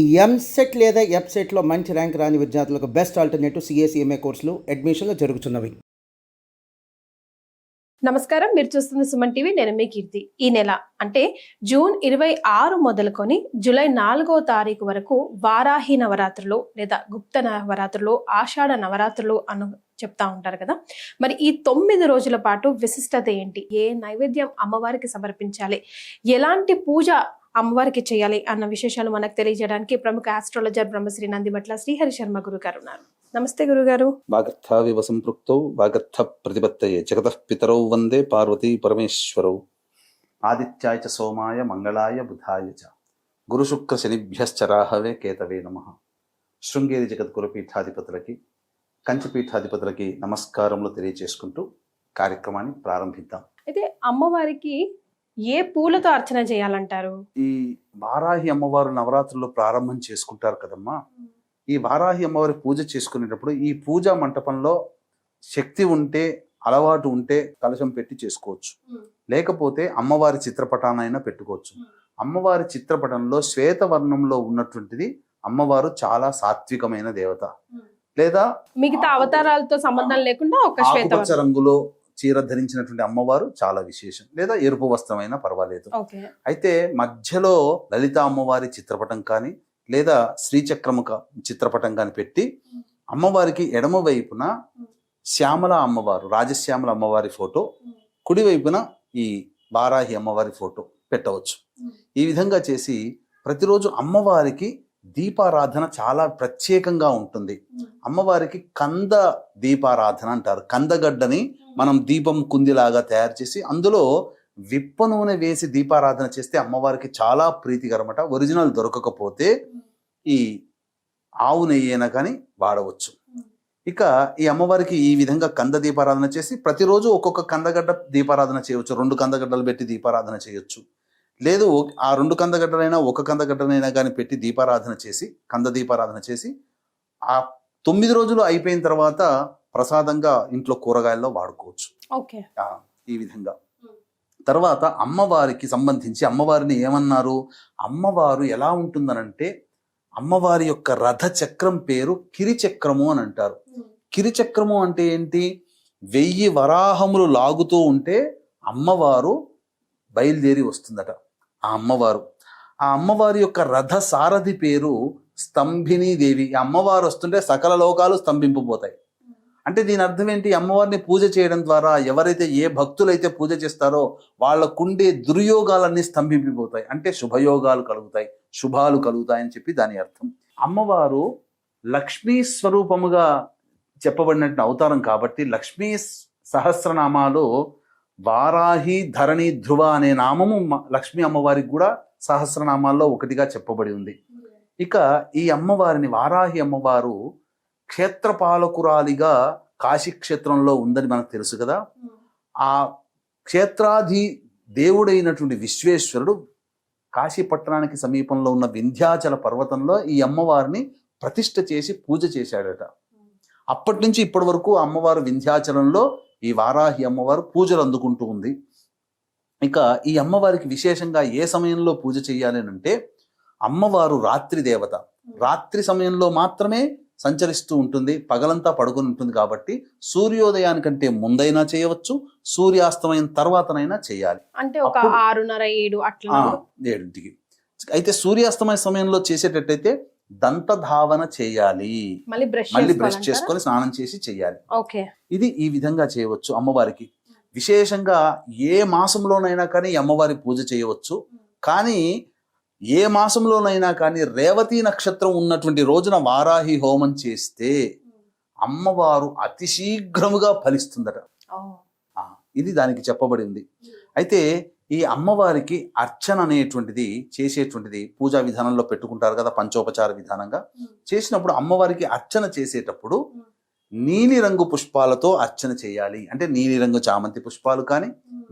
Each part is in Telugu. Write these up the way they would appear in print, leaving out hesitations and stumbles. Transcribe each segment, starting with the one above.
ఈ ఎంసెట్ లేదా ఎఫ్సెట్లో మంచి ర్యాంక్ రాని విద్యార్థులకు బెస్ట్ ఆల్టర్నేటివ్ సిఎస్ఈఎంఏ కోర్సులు అడ్మిషన్లు జరుగుతున్నవి. నమస్కారం, మీరు చూస్తున్న సుమన్ టీవీ. నేను మీ కీర్తి. ఈ నెల అంటే జూన్ 26 మొదలుకొని జూలై 4వ తారీఖు వరకు వారాహి నవరాత్రులు లేదా గుప్త నవరాత్రులు, ఆషాఢ నవరాత్రులు అను చెప్తా ఉంటారు కదా. మరి ఈ 9 రోజుల పాటు విశిష్టత ఏంటి, ఏ నైవేద్యం అమ్మవారికి సమర్పించాలి, ఎలాంటి పూజ అమ్మవారికి చేయాలి అన్న విశేషాలు మనకు తెలియజేయడానికి ప్రముఖ ఆస్ట్రాలజర్ బ్రహ్మశ్రీ నందిమట్ల శ్రీహరి శర్మ గురుగారు ఉన్నారు. నమస్తే గురుగారు. వాగర్థావివ సంపృక్తౌ వాగర్థ ప్రతిపత్తయే జగతః పితరౌ వందే పార్వతీ పరమేశ్వరౌ. ఆదిత్యాయ చ సోమాయ మంగళాయ బుధాయ చ గురు శుక్ర శనిభ్యశ్చ రాహవే కేతవే నమః. శృంగేరి జగద్గురు పీఠాధిపతులకి, కంచి పీఠాధిపతులకి నమస్కారములు తెలియజేసుకుంటూ కార్యక్రమాన్ని ప్రారంభిద్దాం. అయితే అమ్మవారికి ఏ పూలతో అర్చన చేయాలంటారు? ఈ వారాహి అమ్మవారు నవరాత్రుల్లో ప్రారంభం చేసుకుంటారు కదమ్మా. ఈ వారాహి అమ్మవారి పూజ చేసుకునేటప్పుడు ఈ పూజా మంటపంలో శక్తి ఉంటే, అలవాటు ఉంటే కలశం పెట్టి చేసుకోవచ్చు, లేకపోతే అమ్మవారి చిత్రపటానైనా పెట్టుకోవచ్చు. అమ్మవారి చిత్రపటంలో శ్వేతవర్ణంలో ఉన్నటువంటిది అమ్మవారు చాలా సాత్వికమైన దేవత. లేదా మిగతా అవతారాలతో సంబంధం లేకుండా ఒక ఆకుపచ్చ రంగులో చీర ధరించినటువంటి అమ్మవారు చాలా విశేషం, లేదా ఎరుపు వస్త్రమైనా పర్వాలేదు. అయితే మధ్యలో లలిత అమ్మవారి చిత్రపటం కానీ లేదా శ్రీచక్రము చిత్రపటం కానీ పెట్టి అమ్మవారికి ఎడమ వైపున శ్యామల అమ్మవారు, రాజశ్యామల అమ్మవారి ఫోటో, కుడి వైపున ఈ వారాహి అమ్మవారి ఫోటో పెట్టవచ్చు. ఈ విధంగా చేసి ప్రతిరోజు అమ్మవారికి దీపారాధన చాలా ప్రత్యేకంగా ఉంటుంది. అమ్మవారికి కంద దీపారాధన అంటారు. కందగడ్డని మనం దీపం కుందిలాగా తయారు చేసి అందులో విప్ప నూనె వేసి దీపారాధన చేస్తే అమ్మవారికి చాలా ప్రీతికరమట. ఒరిజినల్ దొరకకపోతే ఈ ఆవు నెయ్యైనా కానీ వాడవచ్చు. ఇక ఈ అమ్మవారికి ఈ విధంగా కంద దీపారాధన చేసి ప్రతిరోజు ఒక్కొక్క కందగడ్డ దీపారాధన చేయవచ్చు. 2 కందగడ్డలు పెట్టి దీపారాధన చేయొచ్చు. లేదు ఆ 2 కందగడ్డలైనా ఒక కందగడ్డలైనా కానీ పెట్టి దీపారాధన చేసి, కంద దీపారాధన చేసి ఆ 9 రోజులు అయిపోయిన తర్వాత ప్రసాదంగా ఇంట్లో కూరగాయల్లో వాడుకోవచ్చు. ఈ విధంగా తర్వాత అమ్మవారికి సంబంధించి అమ్మవారిని ఏమన్నారు, అమ్మవారు ఎలా ఉంటుందనంటే అమ్మవారి యొక్క రథ చక్రం పేరు కిరిచక్రము అని అంటారు. కిరిచక్రము అంటే ఏంటి? 1000 వరాహములు లాగుతూ ఉంటే అమ్మవారు బయలుదేరి వస్తుందట. ఆ అమ్మవారి యొక్క రథ సారథి పేరు స్తంభిని దేవి. అమ్మవారు వస్తుంటే సకల లోకాలు స్తంభింపబోతాయి. అంటే దీని అర్థం ఏంటి? అమ్మవారిని పూజ చేయడం ద్వారా ఎవరైతే, ఏ భక్తులైతే పూజ చేస్తారో వాళ్ళకుండే దుర్యోగాలన్నీ స్తంభింపిపోతాయి. అంటే శుభయోగాలు కలుగుతాయి, శుభాలు కలుగుతాయని చెప్పి దాని అర్థం. అమ్మవారు లక్ష్మీ స్వరూపముగా చెప్పబడినట్టు అవతారం కాబట్టి లక్ష్మీ సహస్రనామాలు వారాహి, ధరణి, ధ్రువ అనే నామము లక్ష్మీ అమ్మవారికి కూడా సహస్రనామాల్లో ఒకటిగా చెప్పబడి ఉంది. ఇక ఈ అమ్మవారిని, వారాహి అమ్మవారు క్షేత్రపాలకురాలిగా కాశీక్షేత్రంలో ఉందని మనకు తెలుసు కదా. ఆ క్షేత్రాధి దేవుడైనటువంటి విశ్వేశ్వరుడు కాశీ పట్టణానికి సమీపంలో ఉన్న వింధ్యాచల పర్వతంలో ఈ అమ్మవారిని ప్రతిష్ఠ చేసి పూజ చేశాడట. అప్పటి నుంచి ఇప్పటి వరకు అమ్మవారు వింధ్యాచలంలో ఈ వారాహి అమ్మవారు పూజలు అందుకుంటూ ఉంది. ఇక ఈ అమ్మవారికి విశేషంగా ఏ సమయంలో పూజ చేయాలి అంటే, అమ్మవారు రాత్రి దేవత. రాత్రి సమయంలో మాత్రమే సంచరిస్తూ ఉంటుంది, పగలంతా పడుకుని ఉంటుంది. కాబట్టి సూర్యోదయానికంటే ముందైనా చేయవచ్చు, సూర్యాస్తమయం తర్వాతనైనా చేయాలి. అంటే ఒక 6:30, 7కి. అయితే సూర్యాస్తమయ సమయంలో చేసేటట్టయితే దంతధావన చేయాలి, మళ్ళీ బ్రష్ చేసుకొని స్నానం చేసి చేయాలి. ఇది ఈ విధంగా చేయవచ్చు. అమ్మవారికి విశేషంగా ఏ మాసంలోనైనా కానీ అమ్మవారి పూజ చేయవచ్చు. కానీ ఏ మాసంలోనైనా కానీ రేవతి నక్షత్రం ఉన్నటువంటి రోజున వారాహి హోమం చేస్తే అమ్మవారు అతి శీఘ్రముగా ఫలిస్తుందట. ఇది దానికి చెప్పబడింది. అయితే ఈ అమ్మవారికి అర్చన అనేటువంటిది చేసేటువంటిది పూజా విధానంలో పెట్టుకుంటారు కదా, పంచోపచార విధానంగా చేసినప్పుడు అమ్మవారికి అర్చన చేసేటప్పుడు నీలిరంగు పుష్పాలతో అర్చన చేయాలి. అంటే నీలిరంగు చామంతి పుష్పాలు కానీ,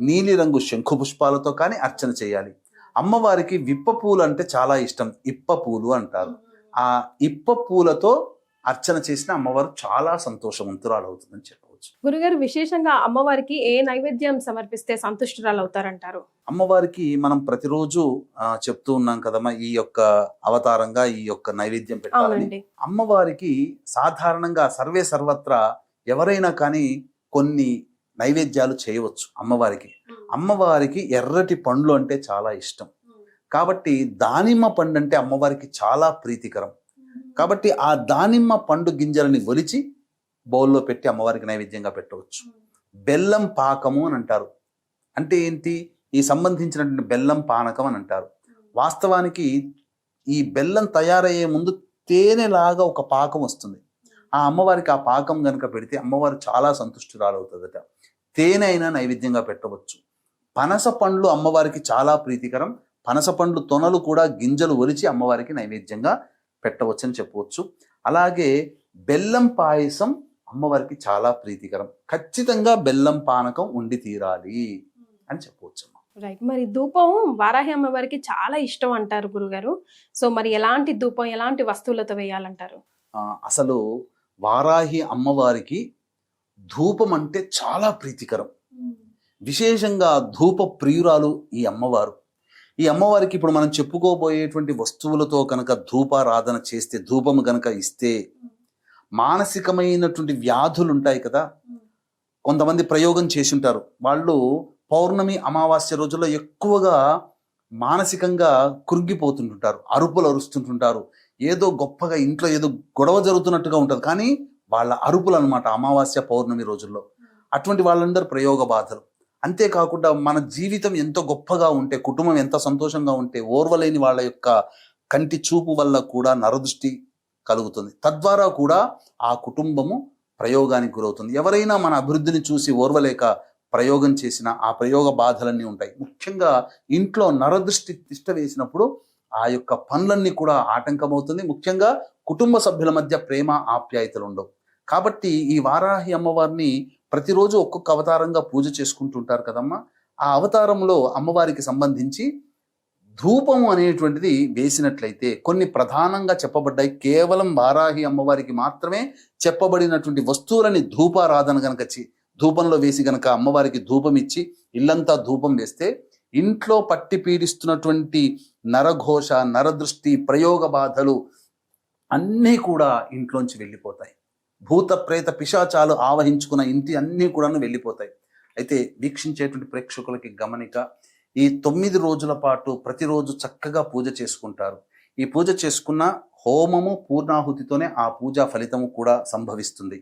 నీలిరంగు శంఖు పుష్పాలతో కానీ అర్చన చేయాలి. అమ్మవారికి విప్ప పూలు అంటే చాలా ఇష్టం, ఇప్ప పూలు అంటారు. ఆ ఇప్ప పూలతో అర్చన చేసిన అమ్మవారు చాలా సంతోషవంతురాలు అవుతుందని చెప్పవచ్చు. చేసుకోవచ్చు. గురుగారు, విశేషంగా అమ్మవారికి ఏ నైవేద్యం సమర్పిస్తే సంతుష్టురాలు అవుతారంటారు? అమ్మవారికి మనం ప్రతిరోజు చెప్తూ ఉన్నాం కదమ్మా, ఈ యొక్క అవతారంగా ఈ యొక్క నైవేద్యం పెట్టాలని. అవునండి. అమ్మవారికి సాధారణంగా సర్వే సర్వత్రా ఎవరైనా కానీ కొన్ని నైవేద్యాలు చేయవచ్చు అమ్మవారికి. అమ్మవారికి ఎర్రటి పండ్లు అంటే చాలా ఇష్టం కాబట్టి దానిమ్మ పండు అంటే అమ్మవారికి చాలా ప్రీతికరం కాబట్టి ఆ దానిమ్మ పండు గింజలని ఒలిచి బౌల్లో పెట్టి అమ్మవారికి నైవేద్యంగా పెట్టవచ్చు. బెల్లం పాకము అని అంటారు. అంటే ఏంటి? ఈ సంబంధించినటువంటి బెల్లం పానకం అని అంటారు. వాస్తవానికి ఈ బెల్లం తయారయ్యే ముందు తేనెలాగా ఒక పాకం వస్తుంది. ఆ అమ్మవారికి ఆ పాకం గనుక పెడితే అమ్మవారు చాలా సంతుష్టురాలవుతుందట. తేనె అయినా నైవేద్యంగా పెట్టవచ్చు. పనస పండ్లు అమ్మవారికి చాలా ప్రీతికరం. పనస పండ్లు తొనలు కూడా గింజలు ఒలిచి అమ్మవారికి నైవేద్యంగా పెట్టవచ్చు అని చెప్పవచ్చు. అలాగే బెల్లం పాయసం అమ్మవారికి చాలా ప్రీతికరం. ఖచ్చితంగా బెల్లం పానకం ఉండి తీరాలి అని చెప్పవచ్చు. రైట్. మరి ధూపం వారాహి అమ్మవారికి చాలా ఇష్టం అంటారు గురుగారు. సో మరి ఎలాంటి ధూపం, ఎలాంటి వస్తువులతో వేయాలంటారు? అసలు వారాహి అమ్మవారికి ధూపం అంటే చాలా ప్రీతికరం. విశేషంగా ధూప ప్రియురాలు ఈ అమ్మవారు. ఈ అమ్మవారికి ఇప్పుడు మనం చెప్పుకోబోయేటువంటి వస్తువులతో కనుక ధూపారాధన చేస్తే, ధూపము కనుక ఇస్తే మానసికమైనటువంటి వ్యాధులు ఉంటాయి కదా, కొంతమంది ప్రయోగం చేసి ఉంటారు. వాళ్ళు పౌర్ణమి అమావాస్య రోజుల్లో ఎక్కువగా మానసికంగా కృంగిపోతుంటుంటారు, అరుపులు అరుస్తుంటుంటారు. ఏదో గొప్పగా ఇంట్లో ఏదో గొడవ జరుగుతున్నట్టుగా ఉంటుంది, కానీ వాళ్ళ అరుపులు అనమాట అమావాస్య పౌర్ణమి రోజుల్లో. అటువంటి వాళ్ళందరూ ప్రయోగ బాధలు. అంతేకాకుండా మన జీవితం ఎంతో గొప్పగా ఉంటే, కుటుంబం ఎంత సంతోషంగా ఉంటే, ఓర్వలేని వాళ్ళ యొక్క కంటి చూపు వల్ల కూడా నరదృష్టి కలుగుతుంది. తద్వారా కూడా ఆ కుటుంబము ప్రయోగానికి గురవుతుంది. ఎవరైనా మన అభివృద్ధిని చూసి ఓర్వలేక ప్రయోగం చేసిన ఆ ప్రయోగ బాధలన్నీ ఉంటాయి. ముఖ్యంగా ఇంట్లో నరదృష్టి తిష్ట వేసినప్పుడు ఆ యొక్క పనులన్నీ కూడా ఆటంకమవుతుంది. ముఖ్యంగా కుటుంబ సభ్యుల మధ్య ప్రేమ ఆప్యాయతలు ఉండవు. కాబట్టి ఈ వారాహి అమ్మవారిని ప్రతిరోజు ఒక్కొక్క అవతారంగా పూజ చేసుకుంటుంటారు కదమ్మా. ఆ అవతారంలో అమ్మవారికి సంబంధించి ధూపము అనేటువంటిది వేసినట్లయితే కొన్ని ప్రధానంగా చెప్పబడ్డాయి. కేవలం వారాహి అమ్మవారికి మాత్రమే చెప్పబడినటువంటి వస్తువులని ధూపారాధన గనక ధూపంలో వేసి గనక అమ్మవారికి ధూపం ఇచ్చి ఇల్లంతా ధూపం వేస్తే ఇంట్లో పట్టి పీడిస్తున్నటువంటి నరఘోష, నరదృష్టి, ప్రయోగ బాధలు అన్నీ కూడా ఇంట్లోంచి వెళ్ళిపోతాయి. భూత ప్రేత పిశాచాలు ఆవహించుకున్న ఇంటి అన్నీ కూడా వెళ్ళిపోతాయి. అయితే వీక్షించేటువంటి ప్రేక్షకులకి గమనిక, ఈ 9 రోజుల పాటు ప్రతిరోజు చక్కగా పూజ చేసుకుంటారు. ఈ పూజ చేసుకున్న హోమము పూర్ణాహుతితోనే ఆ పూజా ఫలితము కూడా సంభవిస్తుంది.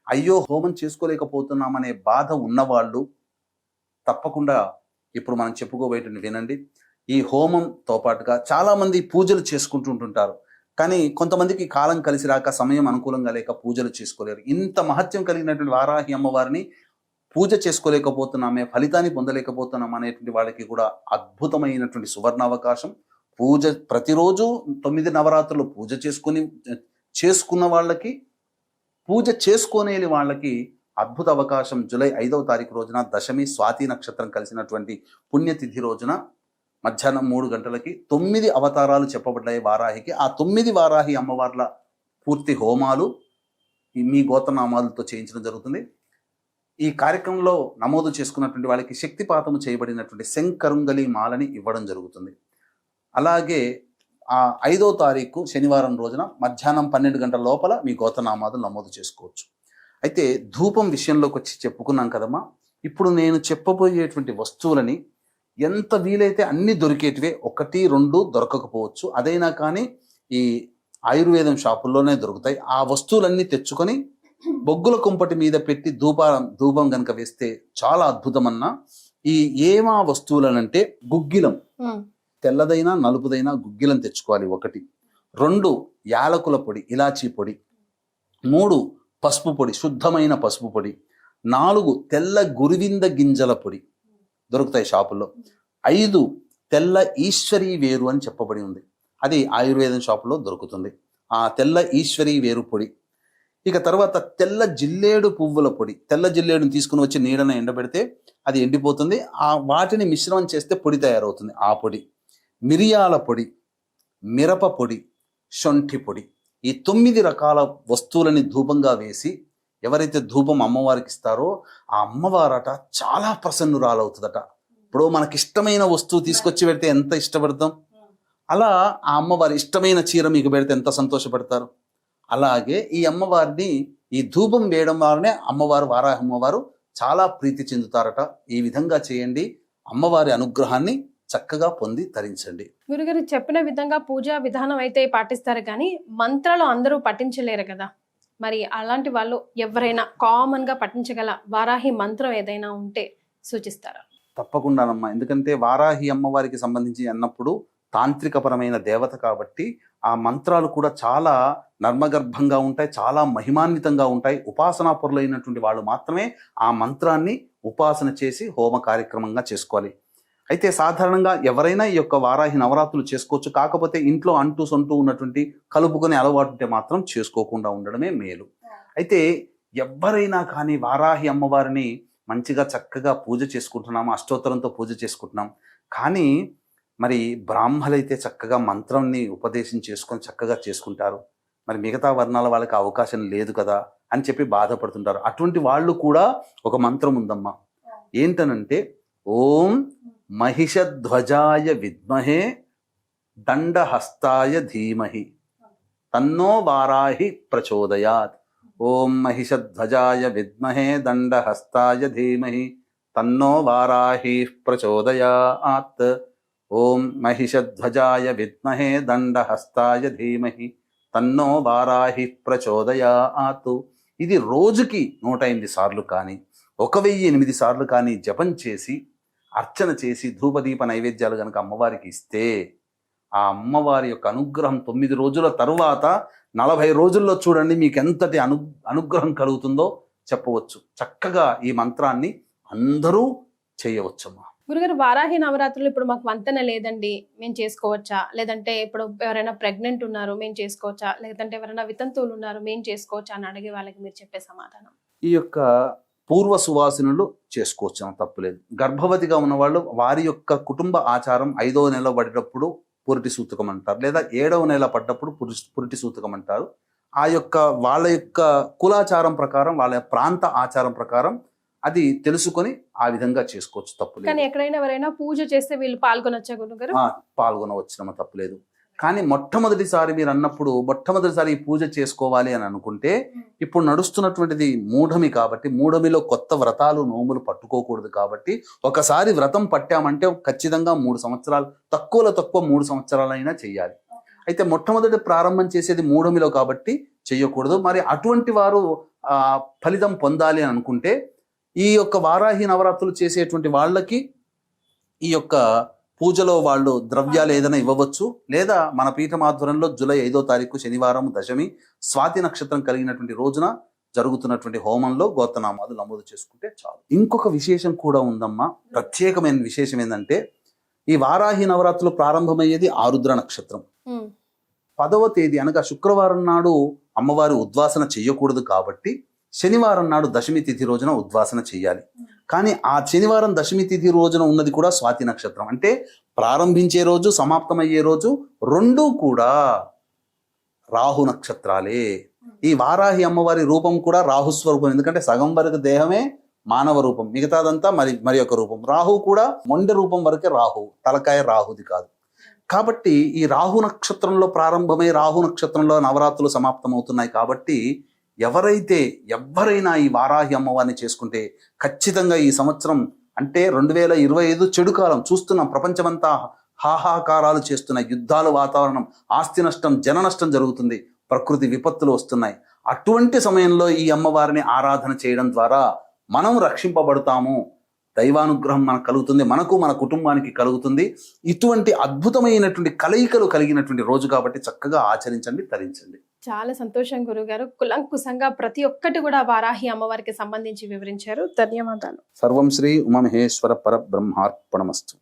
అయ్యో హోమం చేసుకోలేకపోతున్నామనే బాధ ఉన్నవాళ్ళు తప్పకుండా ఇప్పుడు మనం చెప్పుకోబోయేటువంటి వినండి. ఈ హోమంతో పాటుగా చాలామంది పూజలు చేసుకుంటుంటారు, కానీ కొంతమందికి కాలం కలిసి రాక, సమయం అనుకూలంగా లేక పూజలు చేసుకోలేరు. ఇంత మహత్యం కలిగినటువంటి వారాహి అమ్మవారిని పూజ చేసుకోలేకపోతున్నామే, ఫలితాన్ని పొందలేకపోతున్నాం అనేటువంటి వాళ్ళకి కూడా అద్భుతమైనటువంటి సువర్ణ అవకాశం. పూజ ప్రతిరోజు 9 నవరాత్రులు పూజ చేసుకున్న వాళ్ళకి, పూజ చేసుకోలేని వాళ్ళకి అద్భుత అవకాశం. జూలై 5వ తారీఖు రోజున దశమి స్వాతి నక్షత్రం కలిసినటువంటి పుణ్యతిథి రోజున మధ్యాహ్నం 3 గంటలకి 9 అవతారాలు చెప్పబడ్డాయి వారాహికి. ఆ 9 వారాహి అమ్మవార్ల పూర్తి హోమాలు మీ గోత్రనామాలతో చేయించడం జరుగుతుంది. ఈ కార్యక్రమంలో నమోదు చేసుకున్నటువంటి వాళ్ళకి శక్తిపాతము చేయబడినటువంటి శంకరుంగలి మాలని ఇవ్వడం జరుగుతుంది. అలాగే ఆ 5వ తారీఖు శనివారం రోజున మధ్యాహ్నం 12 గంటల లోపల మీ గోత్రనామాలు నమోదు చేసుకోవచ్చు. అయితే ధూపం విషయంలోకి వచ్చి చెప్పుకున్నాం కదమ్మా. ఇప్పుడు నేను చెప్పబోయేటువంటి వస్తువులని ఎంత వీలైతే అన్ని దొరికేటివే, 1, 2 దొరకకపోవచ్చు. అదైనా కానీ ఈ ఆయుర్వేదం షాపుల్లోనే దొరుకుతాయి. ఆ వస్తువులన్నీ తెచ్చుకొని బొగ్గుల కుంపటి మీద పెట్టి ధూపం కనుక వేస్తే చాలా అద్భుతమన్నా. ఈ ఏమా వస్తువులనంటే గుగ్గిలం, తెల్లదైనా నలుపుదైనా గుగ్గిలం తెచ్చుకోవాలి 1. 2 యాలకుల పొడి, ఇలాచీ పొడి. 3 పసుపు పొడి, శుద్ధమైన పసుపు పొడి. 4 తెల్ల గురివింద గింజల పొడి దొరుకుతాయి షాపుల్లో. 5 తెల్ల ఈశ్వరీ వేరు అని చెప్పబడి ఉంది, అది ఆయుర్వేదం షాపులో దొరుకుతుంది. ఆ తెల్ల ఈశ్వరీ వేరు పొడి. ఇక తర్వాత తెల్ల జిల్లేడు పువ్వుల పొడి. తెల్ల జిల్లేడుని తీసుకుని వచ్చి నీడన ఎండబెడితే అది ఎండిపోతుంది. ఆ వాటిని మిశ్రమం చేస్తే పొడి తయారవుతుంది. ఆ పొడి. మిరియాల పొడి, మిరప పొడి, శొంఠి పొడి. ఈ 9 రకాల వస్తువులని ధూపంగా వేసి ఎవరైతే ధూపం అమ్మవారికి ఇస్తారో ఆ అమ్మవారట చాలా ప్రసన్నురాలవుతుందట. ఇప్పుడు మనకి ఇష్టమైన వస్తువు తీసుకొచ్చి పెడితే ఎంత ఇష్టపడతాం, అలా ఆ అమ్మవారి ఇష్టమైన చీర మీకు పెడితే ఎంత సంతోషపడతారు. అలాగే ఈ అమ్మవారిని ఈ ధూపం వేయడం వల్లనే అమ్మవారు వారాహి అమ్మవారు చాలా ప్రీతి చెందుతారట. ఈ విధంగా చేయండి, అమ్మవారి అనుగ్రహాన్ని చక్కగా పొంది తరించండి. గురుగారు చెప్పిన విధంగా పూజా విధానం అయితే పాటిస్తారు, కానీ మంత్రాలు అందరూ పఠించలేరు కదా. మరి అలాంటి వాళ్ళు ఎవరైనా కామన్ గా పఠించగల వారాహి మంత్రం ఏదైనా ఉంటే సూచిస్తారా? తప్పకుండానమ్మా, ఎందుకంటే వారాహి అమ్మవారికి సంబంధించి అన్నప్పుడు తాంత్రికపరమైన దేవత కాబట్టి ఆ మంత్రాలు కూడా చాలా నర్మగర్భంగా ఉంటాయి, చాలా మహిమాన్వితంగా ఉంటాయి. ఉపాసనాపరులైనటువంటి వాళ్ళు మాత్రమే ఆ మంత్రాన్ని ఉపాసన చేసి హోమ కార్యక్రమంగా చేసుకోవాలి. అయితే సాధారణంగా ఎవరైనా ఈ యొక్క వారాహి నవరాత్రులు చేసుకోవచ్చు. కాకపోతే ఇంట్లో అంటూ సొంటూ ఉన్నటువంటి కలుపుకొని అలవాటు ఉంటే మాత్రం చేసుకోకుండా ఉండడమే మేలు. అయితే ఎవరైనా కానీ వారాహి అమ్మవారిని మంచిగా చక్కగా పూజ చేసుకుంటున్నాము, అష్టోత్తరంతో పూజ చేసుకుంటున్నాం. కానీ మరి బ్రాహ్మలైతే చక్కగా మంత్రాన్ని ఉపదేశం చేసుకొని చక్కగా చేసుకుంటారు. మరి మిగతా వర్ణాల వాళ్ళకి అవకాశం లేదు కదా అని చెప్పి బాధపడుతుంటారు. అటువంటి వాళ్ళు కూడా ఒక మంత్రం ఉందమ్మా. ఏంటనంటే ఓం మహిషధ్వజాయ విద్మహే దండహస్తాయ ధీమహి తన్నో వారాహి ప్రచోదయాత్. ఓం మహిషధ్వజాయ విద్మహే దండహస్తాయ ధీమహి తన్నో వారాహి ప్రచోదయాత్. ఓం మహిషధ్వజాయ విద్మహే దండహస్తాయ ధీమహి తన్నో వారాహి ప్రచోదయాత్. ఇది రోజుకి 108 సార్లు కానీ 1008 సార్లు కానీ జపం చేసి అర్చన చేసి ధూపదీప నైవేద్యాలు కనుక అమ్మవారికి ఇస్తే ఆ అమ్మవారి యొక్క అనుగ్రహం 9 రోజుల తరువాత 40 రోజుల్లో చూడండి మీకు ఎంతటి అనుగ్రహం కలుగుతుందో చెప్పవచ్చు. చక్కగా ఈ మంత్రాన్ని అందరూ చేయవచ్చమ్మా. గురుగారు, వారాహి నవరాత్రులు ఇప్పుడు మాకు వంతెన లేదండి, మేము చేసుకోవచ్చా? లేదంటే ఇప్పుడు ఎవరైనా ప్రెగ్నెంట్ ఉన్నారు, మేము చేసుకోవచ్చా? లేదంటే ఎవరైనా వితంతువులు ఉన్నారు, మేము చేసుకోవచ్చా అని అడిగే వాళ్ళకి మీరు చెప్పే సమాధానం? ఈ యొక్క పూర్వ సువాసినులు చేసుకోవచ్చు, తప్పులేదు. గర్భవతిగా ఉన్నవాళ్ళు వారి యొక్క కుటుంబ ఆచారం 5వ నెల పడేటప్పుడు పురిటి సూతకం అంటారు, లేదా 7వ నెల పడ్డప్పుడు పురిటి సూతకం అంటారు. ఆ యొక్క వాళ్ళ యొక్క కులాచారం ప్రకారం, వాళ్ళ ప్రాంత ఆచారం ప్రకారం అది తెలుసుకొని ఆ విధంగా చేసుకోవచ్చు, తప్పులేదు. కానీ ఎక్కడైనా ఎవరైనా పూజ చేస్తే వీళ్ళు పాల్గొనొచ్చా గురుగారు? పాల్గొనవచ్చునమ్మా, తప్పులేదు. కానీ మొట్టమొదటిసారి మీరు అన్నప్పుడు మొట్టమొదటిసారి ఈ పూజ చేసుకోవాలి అని అనుకుంటే ఇప్పుడు నడుస్తున్నటువంటిది మూఢమి కాబట్టి, మూఢమిలో కొత్త వ్రతాలు నోములు పట్టుకోకూడదు కాబట్టి ఒకసారి వ్రతం పట్టామంటే ఖచ్చితంగా 3 సంవత్సరాలు, తక్కువలో తక్కువ 3 సంవత్సరాలైనా చెయ్యాలి. అయితే మొట్టమొదటి ప్రారంభం చేసేది మూఢమిలో కాబట్టి చెయ్యకూడదు. మరి అటువంటి వారు ఫలితం పొందాలి అని అనుకుంటే ఈ యొక్క వారాహి నవరాత్రులు చేసేటువంటి వాళ్ళకి ఈ యొక్క పూజలో వాళ్ళు ద్రవ్యాలు ఏదైనా ఇవ్వవచ్చు, లేదా మన పీఠం ఆధ్వర్యంలో జూలై 5వ తారీఖు శనివారం దశమి స్వాతి నక్షత్రం కలిగినటువంటి రోజున జరుగుతున్నటువంటి హోమంలో గోత్రనామాలు నమోదు చేసుకుంటే చాలు. ఇంకొక విశేషం కూడా ఉందమ్మా, ప్రత్యేకమైన విశేషం ఏంటంటే ఈ వారాహి నవరాత్రులు ప్రారంభమయ్యేది ఆరుద్ర నక్షత్రం 10వ తేదీ అనగా శుక్రవారం నాడు అమ్మవారి ఉద్వాసన చెయ్యకూడదు కాబట్టి శనివారం నాడు దశమి తిథి రోజున ఉద్వాసన చెయ్యాలి. కానీ ఆ శనివారం దశమి తిథి రోజున ఉన్నది కూడా స్వాతి నక్షత్రం. అంటే ప్రారంభించే రోజు సమాప్తమయ్యే రోజు రెండూ కూడా రాహు నక్షత్రాలే. ఈ వారాహి అమ్మవారి రూపం కూడా రాహుస్వరూపం, ఎందుకంటే సగం వరకు దేహమే మానవ రూపం, మిగతాదంతా మరి ఒక రూపం. రాహు కూడా మొండె రూపం వరకే రాహు, తలకాయ రాహుది కాదు. కాబట్టి ఈ రాహు నక్షత్రంలో ప్రారంభమై రాహు నక్షత్రంలో నవరాత్రులు సమాప్తమవుతున్నాయి. కాబట్టి ఎవరైనా ఈ వారాహి అమ్మవారిని చేసుకుంటే ఖచ్చితంగా ఈ సంవత్సరం అంటే 2025 చెడు కాలం చూస్తున్నాం. ప్రపంచమంతా హాహాకారాలు చేస్తున్న యుద్ధాల వాతావరణం, ఆస్తి నష్టం, జన నష్టం జరుగుతుంది, ప్రకృతి విపత్తులు వస్తున్నాయి. అటువంటి సమయంలో ఈ అమ్మవారిని ఆరాధన చేయడం ద్వారా మనం రక్షింపబడతాము, దైవానుగ్రహం మనకు కలుగుతుంది, మనకు మన కుటుంబానికి కలుగుతుంది. ఇటువంటి అద్భుతమైనటువంటి కలయికలు కలిగినటువంటి రోజు కాబట్టి చక్కగా ఆచరించండి, తరించండి. చాలా సంతోషం గురుగారు. కులంకుశంగా ప్రతి ఒక్కటి కూడా వారాహి అమ్మవారికి సంబంధించి వివరించారు. ధన్యవాదాలు. సర్వం శ్రీ ఉమామహేశ్వర పరబ్రహ్మార్పణమస్తు.